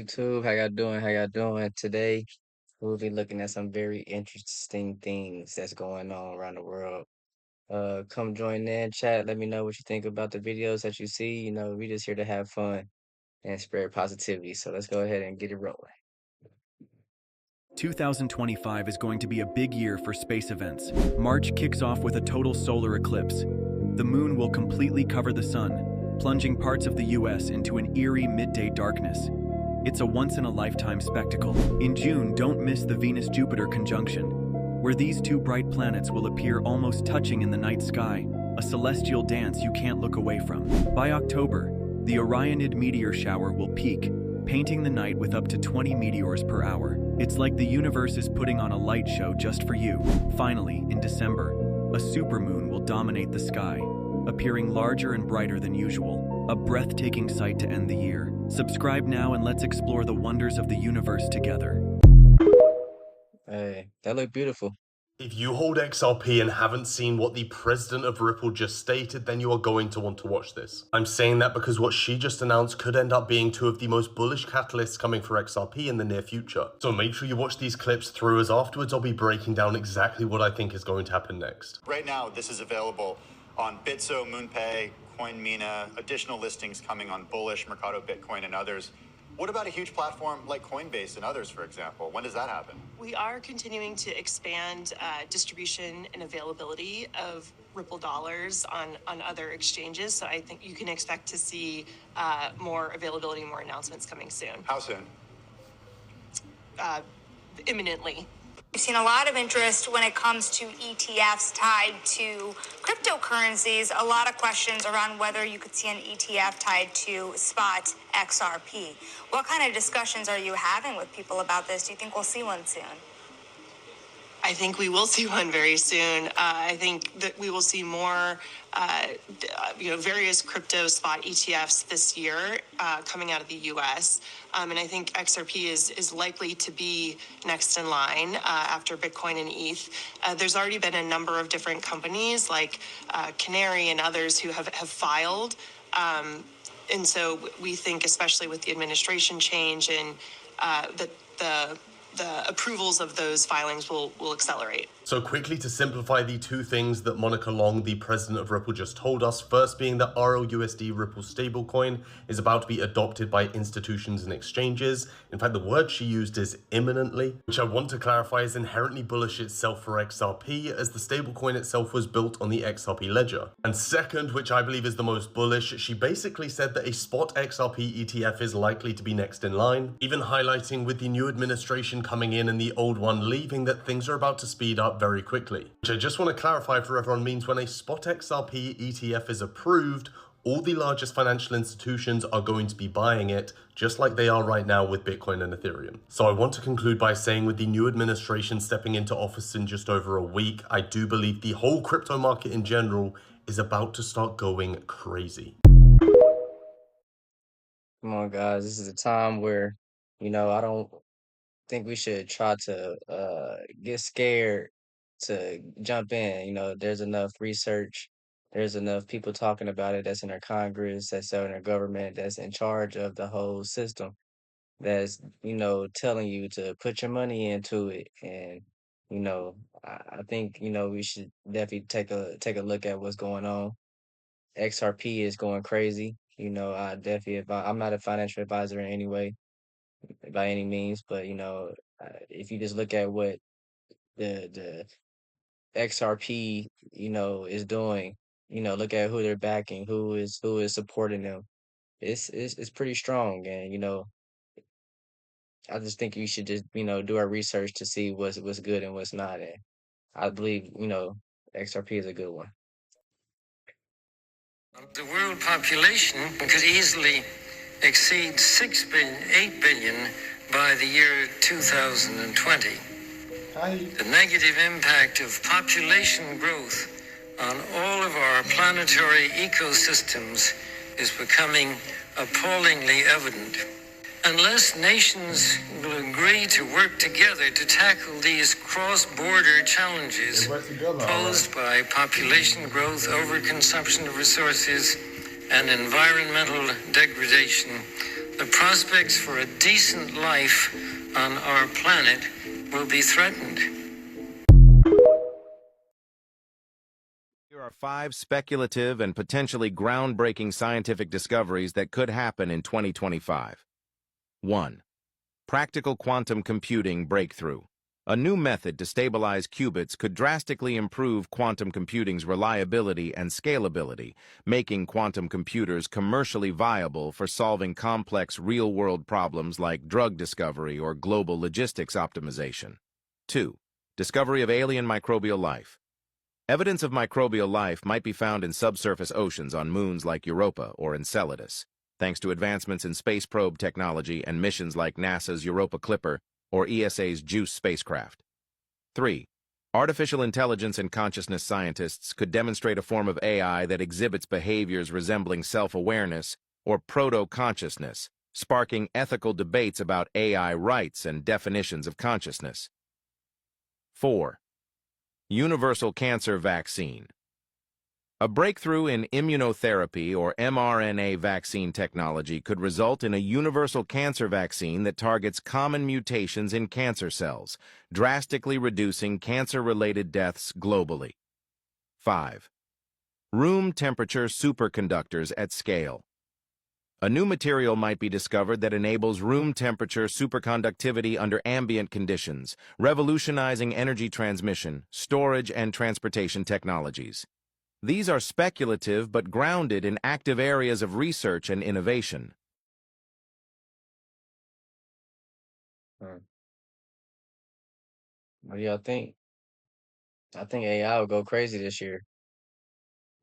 YouTube? How y'all doing? How y'all doing? Today, we'll be looking at some very interesting things that's going on around the world. Come join in, chat. Let me know what you think about the videos that you see. We just here to have fun and spread positivity. So let's go ahead and get it rolling. 2025 is going to be a big year for space events. March kicks off with a total solar eclipse. The moon will completely cover the sun, plunging parts of the US into an eerie midday darkness. It's a once-in-a-lifetime spectacle. In June, don't miss the Venus-Jupiter conjunction, where these two bright planets will appear almost touching in the night sky, a celestial dance you can't look away from. By October, the Orionid meteor shower will peak, painting the night with up to 20 meteors per hour. It's like the universe is putting on a light show just for you. Finally, in December, a supermoon will dominate the sky, appearing larger and brighter than usual, a breathtaking sight to end the year. Subscribe now and let's explore the wonders of the universe together. Hey, that look beautiful. If you hold XRP and haven't seen what the president of Ripple just stated, then you are going to want to watch this. I'm saying that because what she just announced could end up being two of the most bullish catalysts coming for XRP in the near future. So make sure you watch these clips through, as afterwards I'll be breaking down exactly what I think is going to happen next. Right now, this is available on Bitso, MoonPay, CoinMina, additional listings coming on Bullish, Mercado Bitcoin, and others. What about a huge platform like Coinbase and others, for example? When does that happen? We are continuing to expand distribution and availability of Ripple dollars on other exchanges. So I think you can expect to see more availability, more announcements coming soon. How soon? Imminently. We've seen a lot of interest when it comes to ETFs tied to cryptocurrencies. A lot of questions around whether you could see an ETF tied to spot XRP. What kind of discussions are you having with people about this? Do you think we'll see one soon? I think we will see one very soon. I think that we will see more, various crypto spot ETFs this year coming out of the U.S. And I think XRP is likely to be next in line after Bitcoin and ETH. There's already been a number of different companies like Canary and others who have filed. And so we think, especially with the administration change, and that the approvals of those filings will accelerate. So quickly to simplify the two things that Monica Long, the president of Ripple, just told us, first being that RLUSD Ripple stablecoin is about to be adopted by institutions and exchanges. In fact, the word she used is imminently, which I want to clarify is inherently bullish itself for XRP, as the stablecoin itself was built on the XRP ledger. And second, which I believe is the most bullish, she basically said that a spot XRP ETF is likely to be next in line, even highlighting with the new administration coming in and the old one leaving that things are about to speed up very quickly. Which I just want to clarify for everyone means when a spot XRP ETF is approved, all the largest financial institutions are going to be buying it, just like they are right now with Bitcoin and Ethereum. So I want to conclude by saying, with the new administration stepping into office in just over a week, I do believe the whole crypto market in general is about to start going crazy. Come on, guys. This is a time where, I don't think we should try to get scared to jump in. There's enough research, there's enough people talking about it that's in our Congress, that's in our government, that's in charge of the whole system, that's telling you to put your money into it. And I think we should definitely take a look at what's going on. XRP is going crazy. I definitely I'm not a financial advisor in any way by any means, but if you just look at what the XRP is doing, look at who they're backing, who is supporting them. It's pretty strong, and I just think you should just do our research to see what's good and what's not, and I believe XRP is a good one. The world population could easily exceed 8 billion by the year 2020. The negative impact of population growth on all of our planetary ecosystems is becoming appallingly evident. Unless nations will agree to work together to tackle these cross-border challenges posed by population growth, overconsumption of resources, and environmental degradation, the prospects for a decent life on our planet will be threatened. Here are 5 speculative and potentially groundbreaking scientific discoveries that could happen in 2025. 1. Practical quantum computing breakthrough. A new method to stabilize qubits could drastically improve quantum computing's reliability and scalability, making quantum computers commercially viable for solving complex real-world problems like drug discovery or global logistics optimization. 2. Discovery of alien microbial life. Evidence of microbial life might be found in subsurface oceans on moons like Europa or Enceladus, thanks to advancements in space probe technology and missions like NASA's Europa Clipper or ESA's JUICE spacecraft. 3. Artificial intelligence and consciousness scientists could demonstrate a form of AI that exhibits behaviors resembling self-awareness or proto-consciousness, sparking ethical debates about AI rights and definitions of consciousness. 4. Universal cancer vaccine. A breakthrough in immunotherapy or mRNA vaccine technology could result in a universal cancer vaccine that targets common mutations in cancer cells, drastically reducing cancer-related deaths globally. 5. Room temperature superconductors at scale. A new material might be discovered that enables room temperature superconductivity under ambient conditions, revolutionizing energy transmission, storage, and transportation technologies. These are speculative but grounded in active areas of research and innovation. What do y'all think? I think AI will go crazy this year.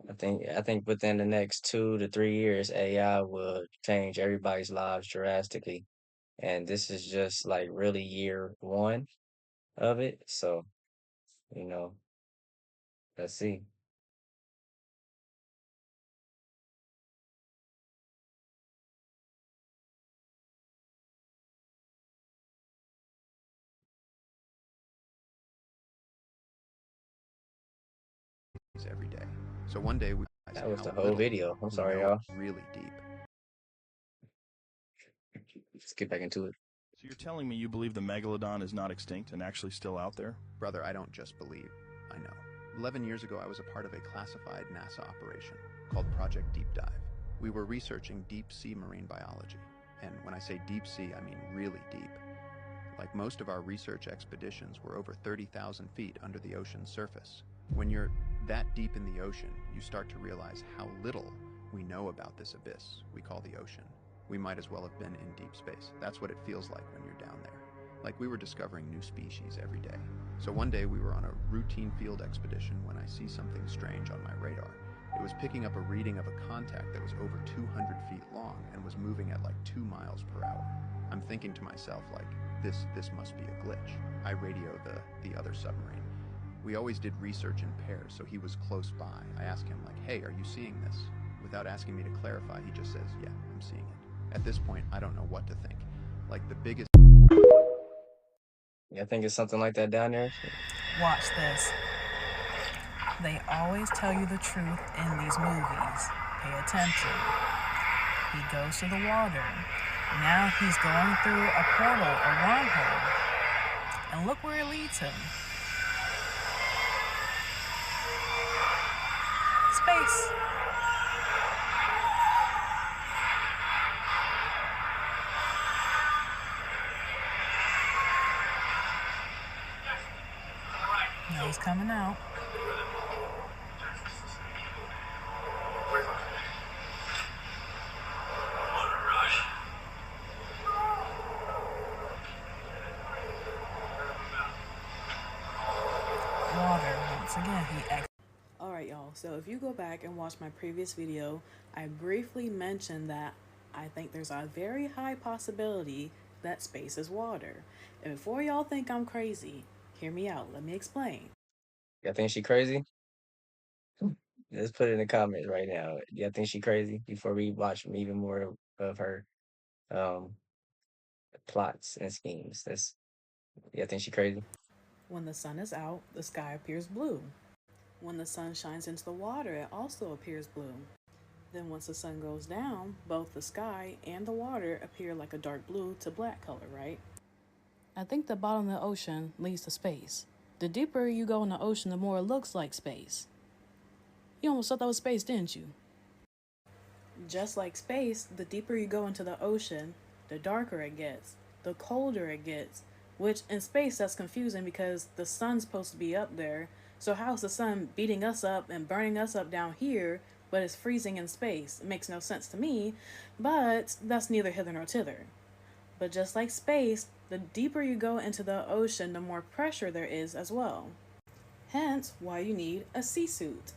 I think within the next 2 to 3 years, AI will change everybody's lives drastically. And this is just like really year one of it. So, you know, let's see. Every day. So one day we That was realized the how whole little video. I'm we sorry, know y'all. really deep. Let's get back into it. So you're telling me you believe the megalodon is not extinct and actually still out there? Brother, I don't just believe, I know. 11 years ago, I was a part of a classified NASA operation called Project Deep Dive. We were researching deep sea marine biology. And when I say deep sea, I mean really deep. Like most of our research expeditions were over 30,000 feet under the ocean's surface. When you're that deep in the ocean, you start to realize how little we know about this abyss we call the ocean. We might as well have been in deep space. That's what it feels like when you're down there. Like we were discovering new species every day. So one day we were on a routine field expedition when I see something strange on my radar. It was picking up a reading of a contact that was over 200 feet long and was moving at like 2 miles per hour. I'm thinking to myself like, this must be a glitch. I radio the other submarine. We always did research in pairs, so he was close by. I asked him like, hey, are you seeing this? Without asking me to clarify, he just says, yeah, I'm seeing it. At this point, I don't know what to think. Like the biggest... Yeah, I think it's something like that down there. Watch this. They always tell you the truth in these movies. Pay attention. He goes to the water. Now he's going through a portal, a wormhole. And look where it leads him. Space. Now he's coming out. Water, once again, Alright y'all, so if you go back and watch my previous video, I briefly mentioned that I think there's a very high possibility that space is water. And before y'all think I'm crazy, hear me out, let me explain. Y'all think she crazy? Let's put it in the comments right now. Y'all think she crazy before we watch even more of her um plots and schemes? Y'all think she crazy? When the sun is out, the sky appears blue. When the sun shines into the water, it also appears blue. Then once the sun goes down, both the sky and the water appear like a dark blue to black color, right? I think the bottom of the ocean leads to space. The deeper you go in the ocean, the more it looks like space. You almost thought that was space, didn't you? Just like space, the deeper you go into the ocean, the darker it gets, the colder it gets, which in space that's confusing because the sun's supposed to be up there. So how's the sun beating us up and burning us up down here, but it's freezing in space? It makes no sense to me, but that's neither hither nor thither. But just like space, the deeper you go into the ocean, the more pressure there is as well. Hence why you need a sea suit.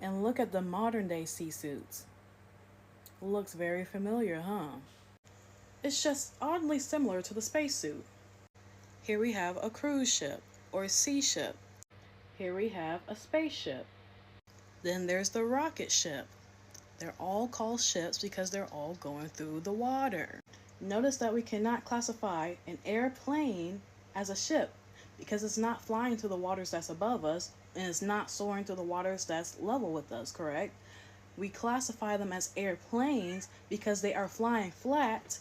And look at the modern day sea suits. Looks very familiar, huh? It's just oddly similar to the spacesuit. Here we have a cruise ship or a sea ship. Here we have a spaceship. Then there's the rocket ship. They're all called ships because they're all going through the water. Notice that we cannot classify an airplane as a ship because it's not flying through the waters that's above us and it's not soaring through the waters that's level with us, correct? We classify them as airplanes because they are flying flat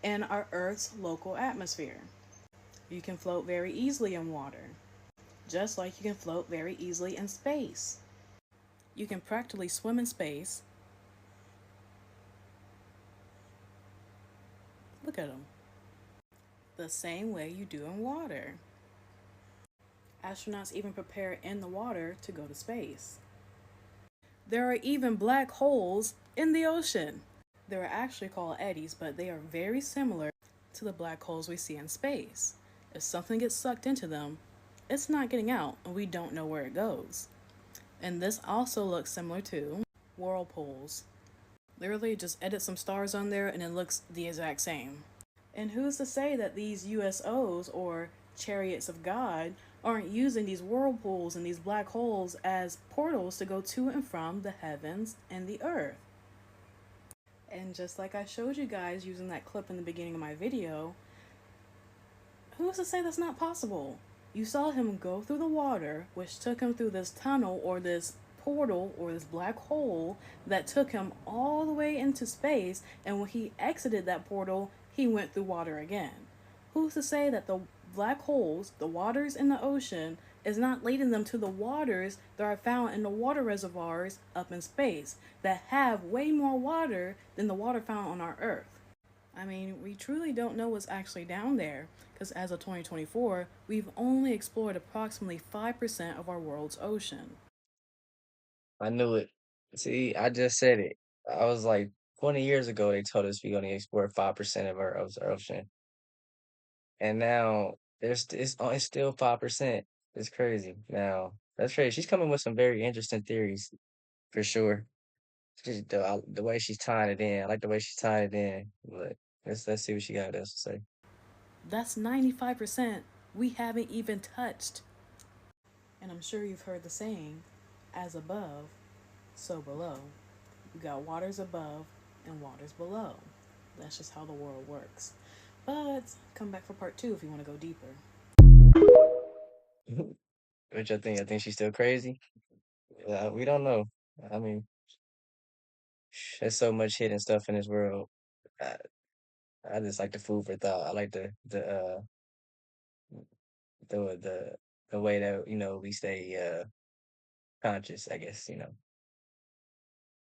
in our Earth's local atmosphere. You can float very easily in water, just like you can float very easily in space. You can practically swim in space. Look at them. The same way you do in water. Astronauts even prepare in the water to go to space. There are even black holes in the ocean. They're actually called eddies, but they are very similar to the black holes we see in space. If something gets sucked into them, it's not getting out, and we don't know where it goes. And this also looks similar to whirlpools. Literally just edit some stars on there and it looks the exact same. And who's to say that these USOs, or chariots of God, aren't using these whirlpools and these black holes as portals to go to and from the heavens and the earth? And just like I showed you guys using that clip in the beginning of my video, who's to say that's not possible? You saw him go through the water, which took him through this tunnel or this portal or this black hole that took him all the way into space, and when he exited that portal, he went through water again. Who's to say that the black holes, the waters in the ocean, is not leading them to the waters that are found in the water reservoirs up in space that have way more water than the water found on our Earth? I mean, we truly don't know what's actually down there because as of 2024, we've only explored approximately 5% of our world's ocean. I knew it. See, I just said it. I was like, 20 years ago, they told us we only explore 5% of our ocean. And now it's still 5%. It's crazy. Now, that's crazy. She's coming with some very interesting theories for sure. The way she's tying it in. I like the way she's tying it in. But let's see what she got else to say. That's 95% we haven't even touched. And I'm sure you've heard the saying, as above, so below. You got waters above and waters below. That's just how the world works. But come back for part 2 if you want to go deeper. What you think? I think she's still crazy? We don't know. I mean, there's so much hidden stuff in this world. I, I just like the food for thought. I like the way that we stay conscious, I guess.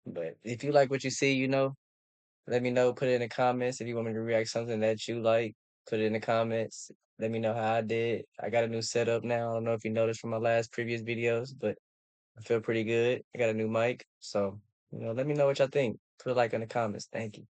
But if you like what you see, let me know. Put it in the comments. If you want me to react something that you like, put it in the comments. Let me know how I did. I got a new setup now. I don't know if you noticed from my previous videos, but I feel pretty good. I got a new mic. So, let me know what y'all think. Put a like in the comments. Thank you.